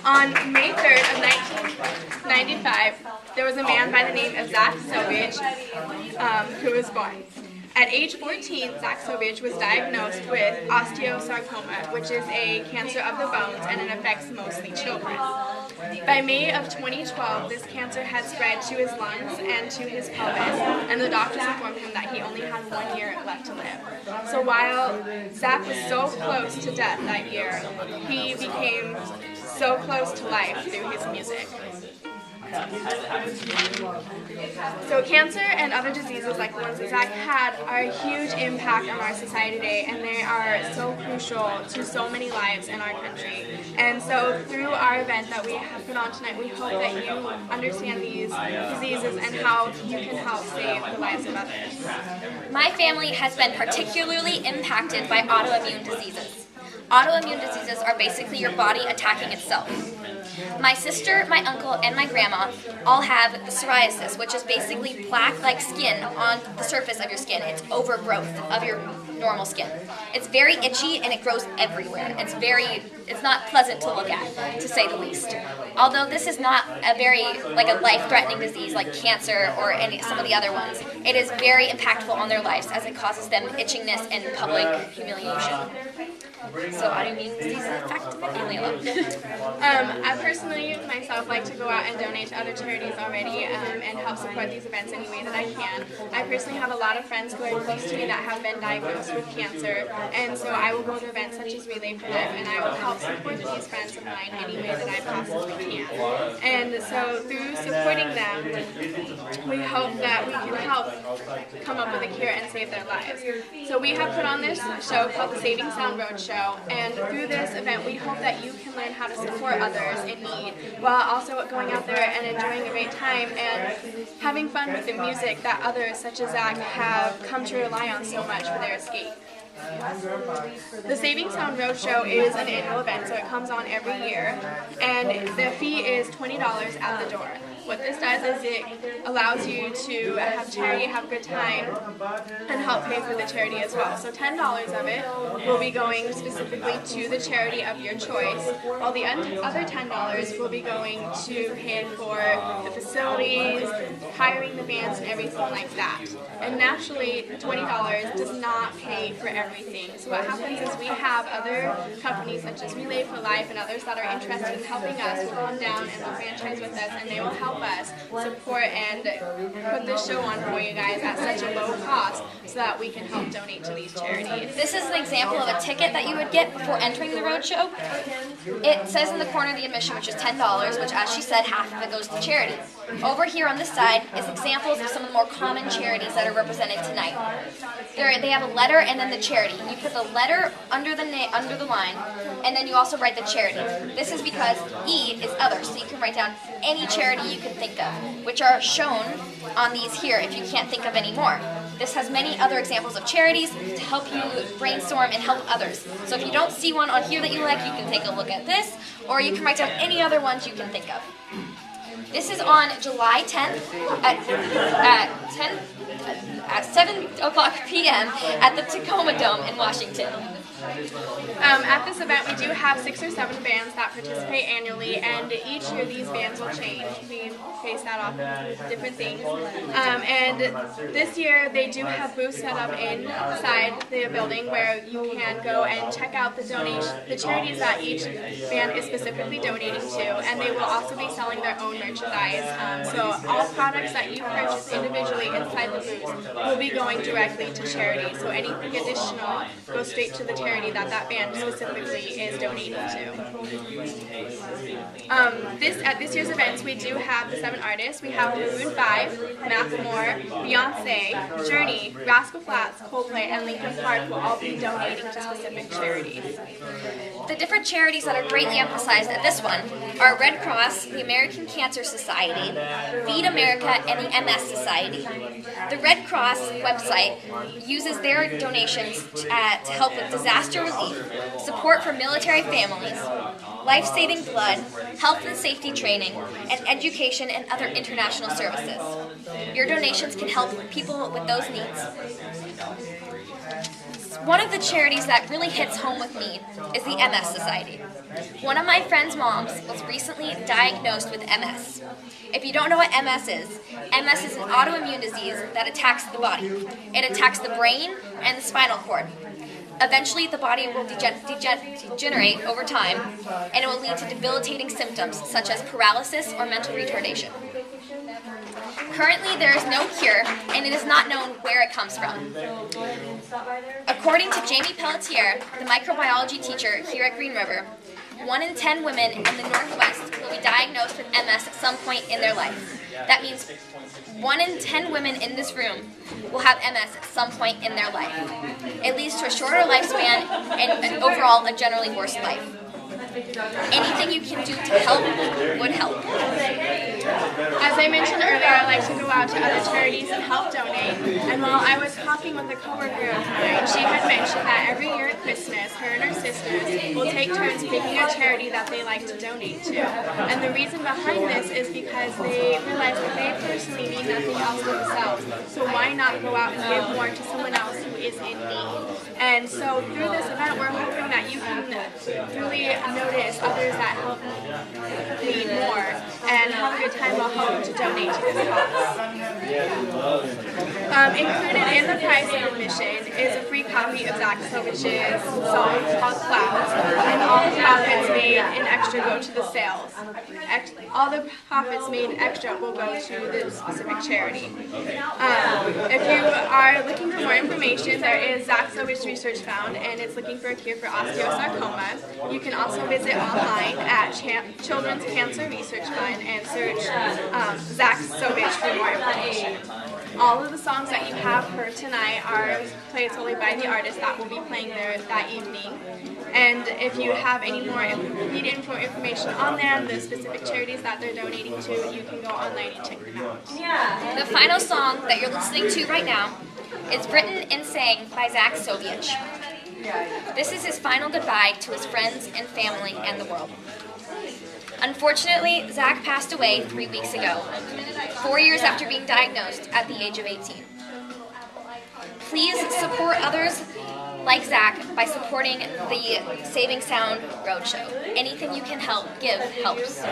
On May 3rd of 1995, there was a man by the name of Zach Sovich who was born. At age 14, Zach Sovich was diagnosed with osteosarcoma, which is a cancer of the bones, and it affects mostly children. By May of 2012, this cancer had spread to his lungs and to his pelvis, and the doctors informed him that he only had 1 year left to live. So while Zach was so close to death that year, he became so close to life through his music. So cancer and other diseases like the ones that Zach had are a huge impact on our society today, and they are so crucial to so many lives in our country. And so through our event that we have put on tonight, we hope that you understand these diseases and how you can help save the lives of others. My family has been particularly impacted by autoimmune diseases. Autoimmune diseases are basically your body attacking itself. My sister, my uncle, and my grandma all have psoriasis, which is basically plaque-like skin on the surface of your skin. It's overgrowth of your normal skin. It's very itchy and it grows everywhere. It's not pleasant to look at, to say the least. Although this is not a life-threatening disease like cancer or some of the other ones, it is very impactful on their lives as it causes them itchiness and public humiliation. So autoimmune diseases affect my family a lot. I personally, myself, like to go out and donate to other charities already and help support these events any way that I can. I personally have a lot of friends who are close to me that have been diagnosed with cancer, and so I will go to events such as Relay for Life, and I will help support these friends of mine any way that I possibly can. And so through supporting them, we hope that we can help come up with a cure and save their lives. So we have put on this show called the Saving Sound Road Show, and through this event we hope that you can learn how to support others in need while also going out there and enjoying a great time and having fun with the music that others such as Zach have come to rely on so much for their escape. The Saving Sound Roadshow is an annual event, so it comes on every year, and the fee is $20 at the door. What this does is it allows you to have charity, have a good time, and help pay for the charity as well. So $10 of it will be going specifically to the charity of your choice, while the other $10 will be going to paying for the facilities, hiring the bands, and everything like that. And naturally, $20 does not pay for everything. So what happens is we have other companies such as Relay for Life and others that are interested in helping us will come down and will franchise with us, and they will help us support and put this show on for you guys at such a low cost so that we can help donate to these charities. This is an example of a ticket that you would get before entering the roadshow. It says in the corner of the admission, which is $10, which as she said, half of it goes to charity. Over here on this side is examples of some of the more common charities that are represented tonight. They have a letter and then the charity. You put the letter under the line, and then you also write the charity. This is because E is other, so you can write down any charity you can think of, which are shown on these here if you can't think of any more. This has many other examples of charities to help you brainstorm and help others. So if you don't see one on here that you like, you can take a look at this, or you can write down any other ones you can think of. This is on July 10th at 7 o'clock p.m. at the Tacoma Dome in Washington. At this event, we do have 6 or 7 bands that participate annually, and each year these bands will change. We base that off of different things. And this year, they do have booths set up inside the building where you can go and check out the charities that each band is specifically donating to, and they will also be selling their own merchandise. So all products that you purchase individually inside the booths will be going directly to charity. So anything additional goes straight to the charity that band specifically is donating to. At this year's events, we do have the 7 artists. We have Maroon 5, Macklemore, Beyonce, Journey, Rascal Flatts, Coldplay, and Linkin Park will all be donating to specific charities. The different charities that are greatly emphasized at this one are Red Cross, the American Cancer Society, Feed America, and the MS Society. The Red Cross website uses their donations to help with disaster relief, support for military families, life-saving blood, health and safety training, and education and other international services. Your donations can help people with those needs. One of the charities that really hits home with me is the MS Society. One of my friend's moms was recently diagnosed with MS. If you don't know what MS is an autoimmune disease that attacks the body. It attacks the brain and the spinal cord. Eventually, the body will degenerate over time, and it will lead to debilitating symptoms such as paralysis or mental retardation. Currently, there is no cure, and it is not known where it comes from. According to Jamie Pelletier, the microbiology teacher here at Green River, 1 in 10 women in the Northwest will be diagnosed with MS at some point in their life. That means 1 in 10 women in this room will have MS at some point in their life. It leads to a shorter lifespan and overall a generally worse life. Anything you can do to help would help. As I mentioned earlier, I like to go out to other charities and help donate. And while I was talking with a coworker of mine, she had mentioned that every year at Christmas, her and her sisters will take turns picking a charity that they like to donate to. And the reason behind this is because they realize that they personally need nothing else for themselves. So why not go out and give more to someone else who is in need? And so through this event, we're hoping that you can really notice others that help need more and have a good time while helping to donate to this cause. Included in the price of admission is a free copy of Zach Sovich's song called Clouds, and all the profits made in extra go to the sales. All the profits made in extra will go to the specific charity. If you are looking for more information, there is Zach Sovich Research Found, and it's looking for a cure for osteosarcoma. You can also visit online at Children's Cancer Research Fund and search Zach Sovich for more information. All of the songs that you have heard tonight are played solely by the artists that will be playing there that evening. And if you have any more need information on them, the specific charities that they're donating to, you can go online and check them out. The final song that you're listening to right now is written and sang by Zach Sovich. This is his final goodbye to his friends and family and the world. Unfortunately, Zach passed away 3 weeks ago, 4 years after being diagnosed at the age of 18. Please support others like Zach by supporting the Saving Sound Roadshow. Anything you can help give helps.